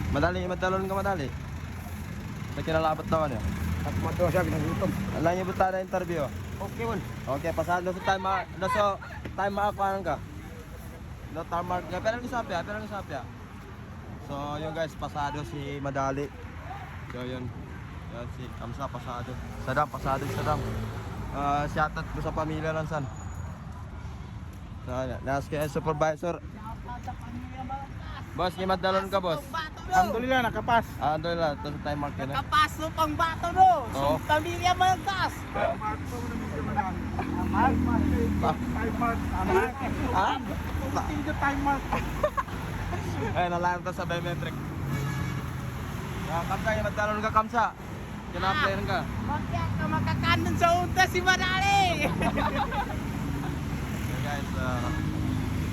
madali. Madalon ka madali. Sa kinalabat naman yun. At mato siya ginagutom. Alam niyo buta na interview? Okay man. Okay, pasado sa time maakuan ka. No tarmark nga pero ni sapya. So yun guys, pasado si Madali. So yun. Yan si Kamsa pasado. Pasado. Shoutout ko sa pamilya ng San. Nas kaya supervisor. Boss, madalon ka boss. Alhamdulillah nakapas. Alhamdulillah, ito sa time mark yun. Kapas no pang bato no. Oo. Pamilya malagkas. Time mark. Ha? Tingin time mark. Ay, nalaan to sa biometric. Kamsa, madalon ka Kamsa. Kinaplayan ka. Bakit ka makakanon sa unta si Madali? So guys,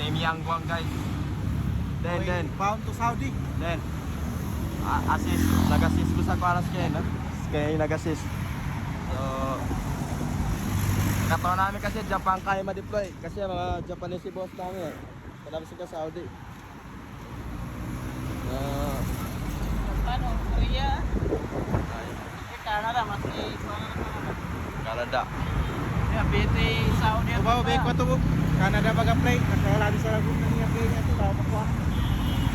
Team Yangguang guys. Then. Bound to Saudi. Then, assist. Nag-assist ko sa kwaras kayo, no? Kaya yung nag-assist. So, katawa namin kasi Japan kaya ma-deploy. Kasi mga Japanese si boss namin, palabas ka Saudi. Ano? Korea? Ay, Canada masih Canada. ya PT Saudi. Bawa baik ko to. Canada baga play. Nakawala di sa lagun na niya play ito. Bawa ko.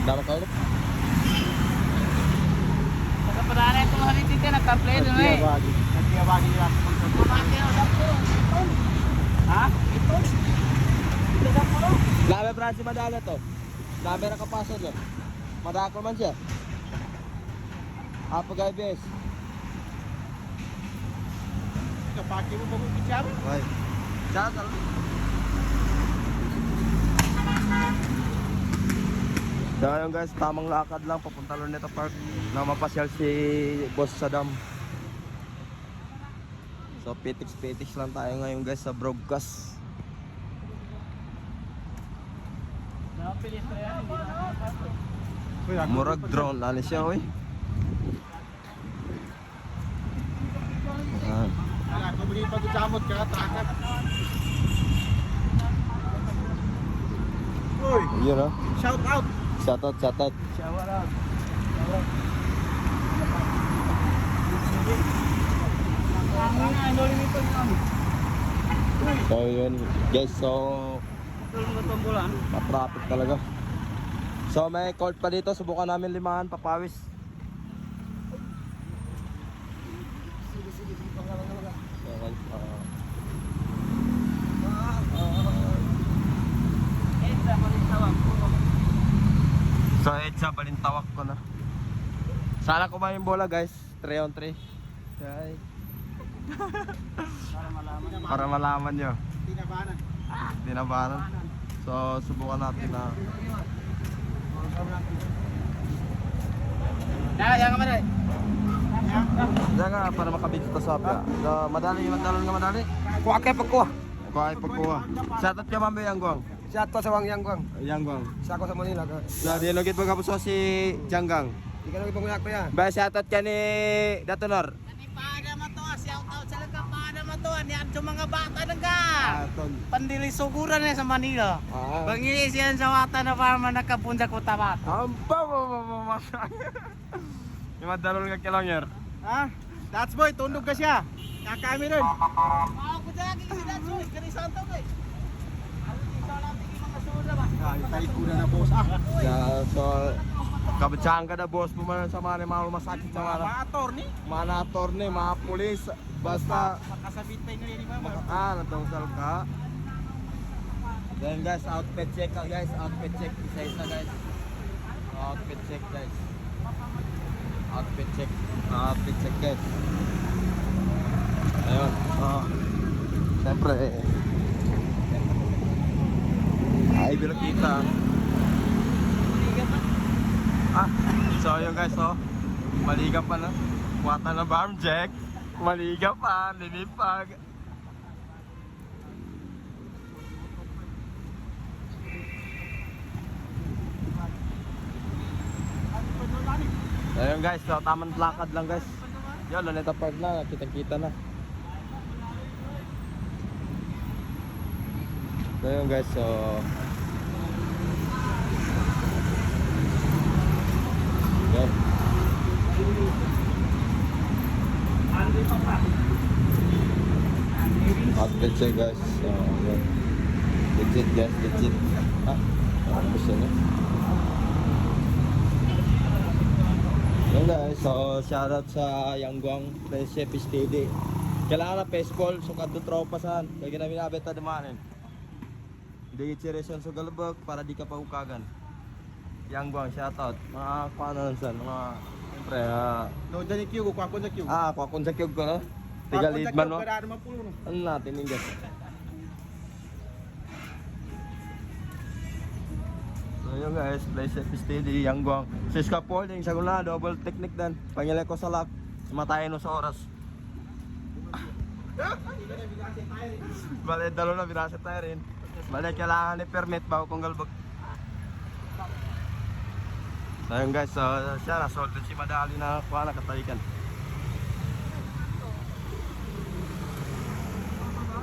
Dapat ka ulit? Pagkapadala ito hari tita nagka-play doon eh. Nagkiyabagi nila. Kumati ang dapo. Ha? Ito? Ito dapo. Labi Francis Madala to. Labi na kapasod no. Madako man siya. Apa guys bes? Kapaki mo bago bicara. Baik. Jalan. So ayun guys, tamang lakad lang papunta Luneta Park na mapasyal si Boss Saddam. So petiks lang tayo ngayon guys sa broadcast. Napilis na yan. Hindi na nakapasok. Murag drone ano siya oy. Ako beli pagkajamot ka trakat. Uy, Yun oh. shout out. Shoutout. Shout out. So yun guys, so Tumbulan. ma-traffic talaga. So may court pa dito, subukan namin limahan, papawis. So Edsa, balintawak ko na. Sana kumain yung bola guys, 3 on 3. Ay. Para malaman nyo. Tinabanan. Dinabanan. So subukan natin na. Yan ka madali. Diyan nga para makabit ito sa apya. So, madalon nga madali. Kuha kay pagkuha. Kuha ay pagkuha. Shoutout ka mambe Yanggwang. Shout out sa Wang Yanggwang. Yanggwang. Sa ako sa Manila. So dinugit mo kapuso si Janggang. Di ka nang ipanguyak ko ya. Ba shoutout ka ni Datonor. Kani paada mo to, shout out sa lang paada mo to. Yan sa mga bata naga. Ton. Pandili suguran na sa Manila. Ah. Bangilis yan sa wata na para nakapunja ko tabat. Amba mo. Yung madalon ka kilongyer. Ha? That's boy, tundog ka siya. Kakami rin. Ako ko dyan, kikisidan sulis, kanisan to boy. Tayo kuna na boss. Yeah, so kabitsaan ka na boss mo man sa mga masakit sa mga attorney. mga attorney, mga pulis. Basta Makasabit tayo ngayon ni Mama. natungsal ka. Then guys, outfit check ka guys. Outfit check. Isa-isa guys. Outfit check guys. Outfit check. Outfit check guys. Ayun. Siyempre ay bilo kita. So yun guys, maliga pa na. Kuwata na bomb jack. Maliga pa, linipag. Ayun guys, so tamang lakad lang guys. Yun, Luneta Park na, kita-kita na. So yun guys, so Yan. Outfit siya guys. So, yan. Legit guys, legit. Ah, tapos yun eh. Yan guys, so shoutout sa Yanggwang Chef Steady. Kailangan na baseball, so kadto tropa saan. Kaya ginamit na beta demanin. Hindi itsirasyon sa galabag para di ka paukagan. Yanggwang, shoutout. Mga paano lang saan, mga siyempre No, dyan yung Kyugo, kwakon sa Kyugo. kung akong sa kyug ko no. Tiga lead man no. Kada naman pulo no. Ano natin yung gas. So yun guys, play safe steady, Yanggwang. Sa scaffolding, sa gula, double technique dan. Pangilan ko sa lock, matayin no sa oras. Bale, dalo na binasa tayo rin. Bale, kailangan ni permit bago kong galbag. So yun guys, so siya na-solve si Madali na kuha na katalikan.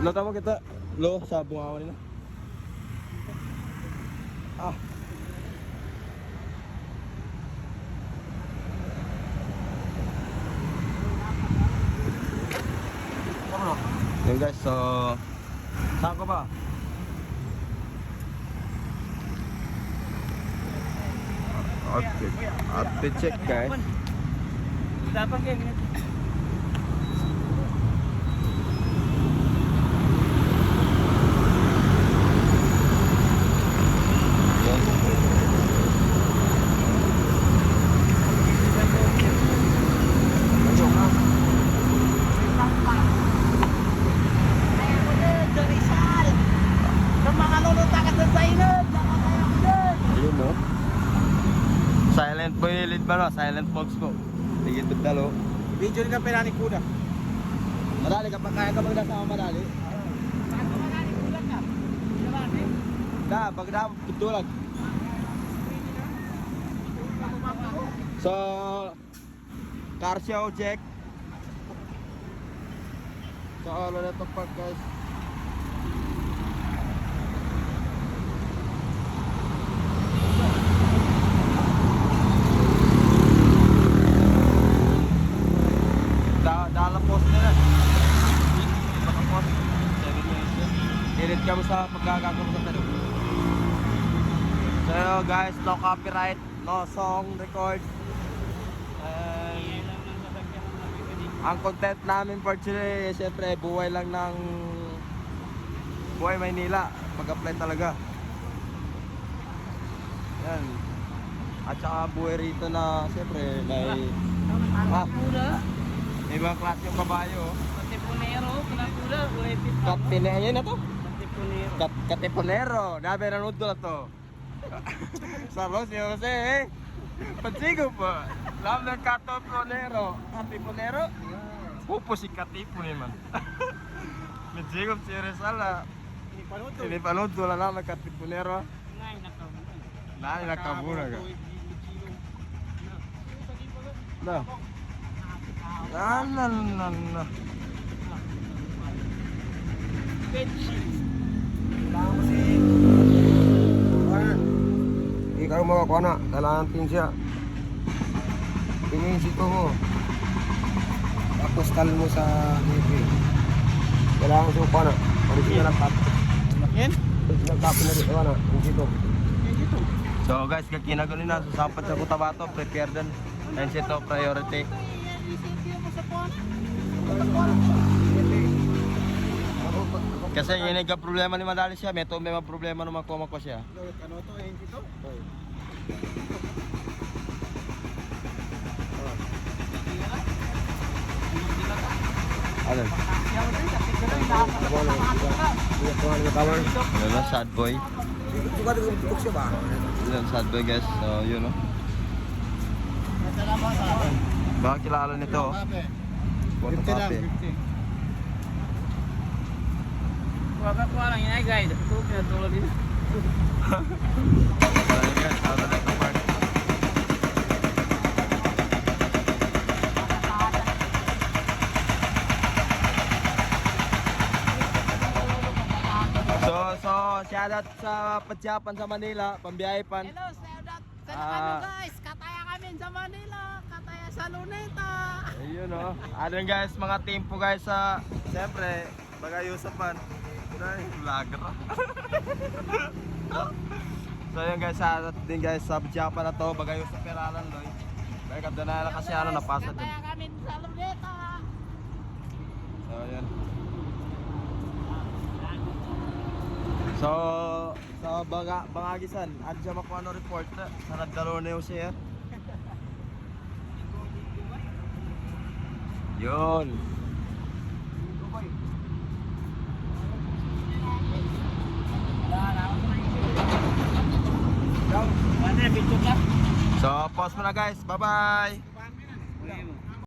Lo tamo kita lo sa bungawan nila. Ah. Yun guys, so saan ko ba? Outfit check guys. Dapat kayo ganito. Ayun no. Silent boy lead ba no? Silent box ko. Tigit dalo. Video ni kapela ni Kuda. Madali kapag kaya ka magdasama madali. Da, pagda tutulag. So car show check. So all na to park guys. Dalam post nila. Baka post. Edit kami sa pagkakagawa sa talo. So guys, no copyright, no song record. Ang content namin for today, siyempre buhay lang ng buhay Maynila. Mag-apply talaga. Yan. At saka buhay rito na siyempre may may ibang klase yung kabayo. Katipunero, pinakuda, ulepit pa. Katpine na to? Katipunero. Katipunero. Dabi na nudo na to. Salos niyo kasi eh. Pansigo pa. Lam ng katipunero. Katipunero? Pupo si katipun man. Pansigo si Rizal. Ini panudo na lang ng katipunero. Ngay, nakabunag. Nani nakabuna ka. Na. Na. Ikaw makakuha na, kailangan pin siya. Pinin sito mo. Tapos tal mo sa BP. Kailangan supa na. Pwede siya nagtap. Yan? Pwede siya nagtapin na dito na. Sito. So guys, kakinagunin na. Sasapat sa Cotabato, prepare din. And sito, priority. Kasi yun yung problema ni Madali siya, may mga problema naman ko siya. Ano to, yung dito? Ano? Ano na, sad boy. Yan, sad boy guys, so yun o. Baka kilala nito o. 50 lang, 50. Wag ko lang yan guys. Ito pinatulog din. Ayun guys, out na ito part. So shoutout sa Patsyapan sa Manila, pambiyahe pan. Hello, shout out sa ano guys. Kataya kami sa Manila, kataya sa Luneta. Ayun o. Ano yun guys, mga team po guys sa... Siyempre, baga Yusuf man. Ay, vlogger. So yun guys, sa din guys, sa Japan na to, baga Yusuf Peralan Loy. Kaya kapda na lang kasi ano, napasa din. Kataya kami sa Luneta. So yun. So, sa Bangagisan, adya makuha no report na. Sa nagdalo na yung siya. Yun. So, pause muna guys. Bye-bye.